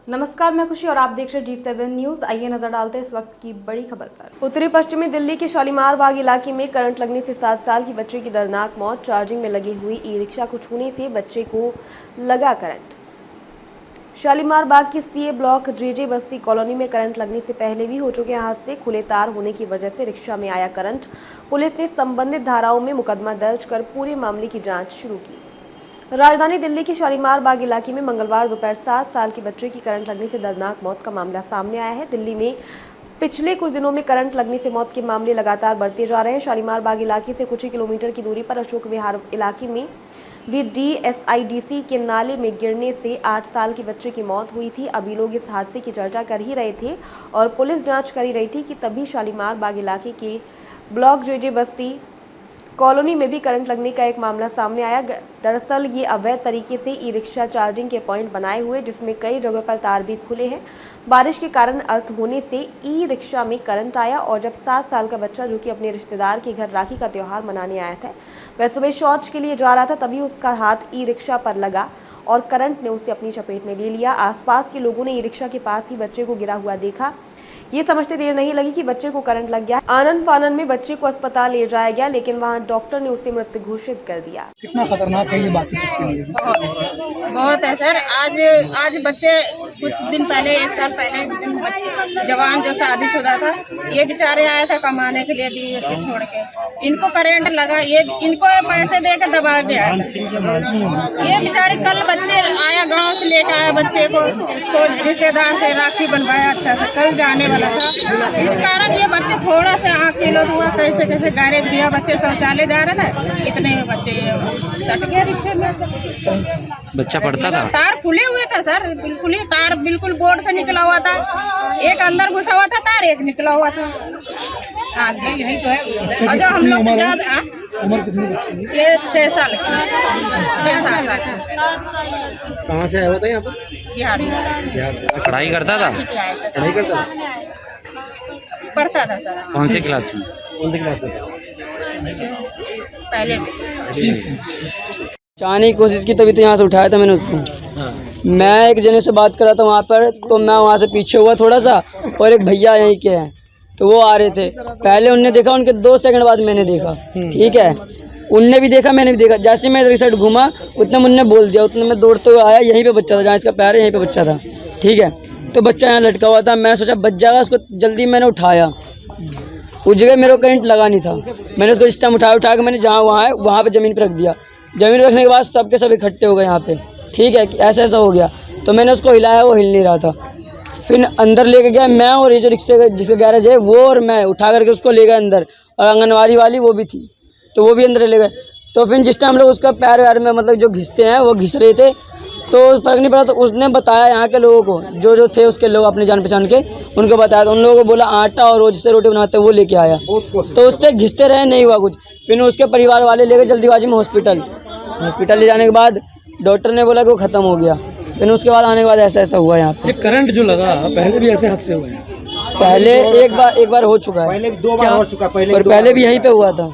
नमस्कार, मैं खुशी और आप देख रहे हैं G7 न्यूज। आइए नजर डालते हैं इस वक्त की बड़ी खबर पर। उत्तरी पश्चिमी दिल्ली के शालीमार बाग इलाके में करंट लगने से 7 साल की बच्चे की दर्दनाक मौत। चार्जिंग में लगी हुई ई रिक्शा को छूने से बच्चे को लगा करंट। शालीमार बाग की सीए ब्लॉक जेजे बस्ती कॉलोनी में करंट लगने से पहले भी हो चुके हादसे। खुले तार होने की वजह से रिक्शा में आया करंट। पुलिस ने संबंधित धाराओं में मुकदमा दर्ज कर पूरे मामले की जाँच शुरू की। राजधानी दिल्ली के शालीमार बाग इलाके में मंगलवार दोपहर 7 साल के बच्चे की करंट लगने से दर्दनाक मौत का मामला सामने आया है। दिल्ली में पिछले कुछ दिनों में करंट लगने से मौत के मामले लगातार बढ़ते जा रहे हैं। शालीमार बाग इलाके से कुछ ही किलोमीटर की दूरी पर अशोक विहार इलाके में भी DSIDC के नाले में गिरने से 8 साल के बच्चे की मौत हुई थी। अभी लोग इस हादसे की चर्चा कर ही रहे थे और पुलिस जाँच कर ही रही थी कि तभी शालीमार बाग इलाके के ब्लॉक जेजे बस्ती कॉलोनी में भी करंट लगने का एक मामला सामने आया। दरअसल ये अवैध तरीके से ई रिक्शा चार्जिंग के पॉइंट बनाए हुए, जिसमें कई जगह पर तार भी खुले हैं। बारिश के कारण अर्थ होने से ई रिक्शा में करंट आया और जब 7 साल का बच्चा, जो कि अपने रिश्तेदार के घर राखी का त्यौहार मनाने आया था, वह सुबह शौच के लिए जा रहा था, तभी उसका हाथ ई रिक्शा पर लगा और करंट ने उसे अपनी चपेट में ले लिया। आसपास के लोगों ने ई रिक्शा के पास ही बच्चे को गिरा हुआ देखा। ये समझते देर नहीं लगी कि बच्चे को करंट लग गया। आनन फानन में बच्चे को अस्पताल ले जाया गया, लेकिन वहां डॉक्टर ने उसे मृत घोषित कर दिया। कितना खतरनाक है ये बाकी सबके लिए? बहुत है सर। आज बच्चे कुछ दिन पहले, 1 साल पहले बच्चे जवान जो शादीशुदा था, ये बेचारे आया था कमाने के लिए, बीवी बच्चे छोड़ के, इनको करंट लगा। ये इनको पैसे दे के दबा दिया। ये बेचारे कल बच्चे आया, गांव से लेकर आया बच्चे को, इसको रिश्तेदार से राखी बनवाया अच्छा से, कल जाने वाला था। इस कारण ये बच्चे थोड़ा सा आँख किलो हुआ, कैसे कैसे गैरेज गया, बच्चे शौचालय जा रहे थे, इतने में बच्चे सट गया रिक्शे में। बच्चा पढ़ता था? तार खुले हुए थे सर, बिल्कुल ही तार बिल्कुल बोर्ड से निकला हुआ था। एक अंदर घुसा हुआ था तार, एक निकला हुआ था। हाँ यही तो है। और जो हम लोग उम्र कितनी बच्चे की? ये 6 साल 6 साल का। कहाँ से आया हुआ था यहाँ पर? बिहार से। पढ़ाई करता था? पढ़ाई करता था? पढ़ता था सर। कौन सी क्लास में? कौन सी क्लास में? पहले चाहने की कोशिश की, तभी तो यहाँ से उठाया था मैंने उसको। हाँ। मैं एक जने से बात कर रहा था वहाँ पर, तो मैं वहाँ से पीछे हुआ थोड़ा सा, और एक भैया यहीं के हैं, तो वो आ रहे थे। पहले उनने देखा, उनके 2 सेकंड बाद मैंने देखा। ठीक है, उनने भी देखा, मैंने भी देखा। जैसे मैं इधर साइड घूमा, उतने उनने बोल दिया, उतने में दौड़ते हुए आया। यहीं पे बच्चा था, जहाँ इसका पैर है, यहीं पे बच्चा था। ठीक है, तो बच्चा यहाँ लटका हुआ था। मैं सोचा बच जाएगा, उसको जल्दी मैंने उठाया। उस जगह मेरे को करंट लगा नहीं था। मैंने उसको इस टाइम उठा के मैंने जहाँ वहाँ है वहाँ पे ज़मीन पर रख दिया। ज़मीन रखने के बाद सबके सब इकट्ठे हो गए यहाँ पे। ठीक है, ऐसा हो गया। तो मैंने उसको हिलाया, वो हिल नहीं रहा था। फिर अंदर लेके गया मैं, और ये जो रिक्शे जिसका गैरेज है वो और मैं, उठा करके उसको ले गए अंदर। और आंगनवाड़ी वाली वो भी थी, तो वो भी अंदर ले गए। तो फिर जिस टाइम लोग उसका पैर वैर में मतलब जो घिसते हैं, वो घिस रहे थे, तो फर्क नहीं पड़ा। तो उसने बताया यहाँ के लोगों को, जो थे उसके लोग अपने जान पहचान के, उनको बताया। तो उन लोगों को बोला आटा और वो जिससे रोटी बनाते हैं वो लेके आया। तो उससे घिसते रहे, नहीं हुआ कुछ। फिर उसके परिवार वाले ले गए जल्दीबाजी में हॉस्पिटल ले जाने के बाद डॉक्टर ने बोला कि वो ख़त्म हो गया। फिर उसके बाद आने के बाद ऐसा हुआ यहाँ पे। ये करंट जो लगा, पहले भी ऐसे हादसे हुए हैं? पहले एक बार हो चुका है। पहले 2 बार हो चुका है। पहले भी यहीं पे हुआ था।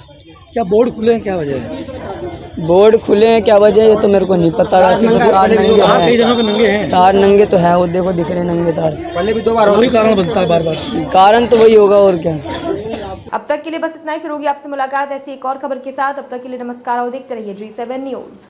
क्या बोर्ड खुले हैं, क्या वजह है? बोर्ड खुले हैं, क्या वजह है ये तो मेरे को नहीं पता। तार कई जगहों पे नंगे हैं। तार नंगे तो है, वो देखो दिख रहे नंगे तार। पहले भी 2 बार वही कारण बनता है बार। कारण तो वही होगा, और क्या। अब तक के लिए बस इतना ही। फिर होगी आपसे मुलाकात ऐसी एक और खबर के साथ। अब तक के लिए नमस्कार और देखते रहिए G7 न्यूज।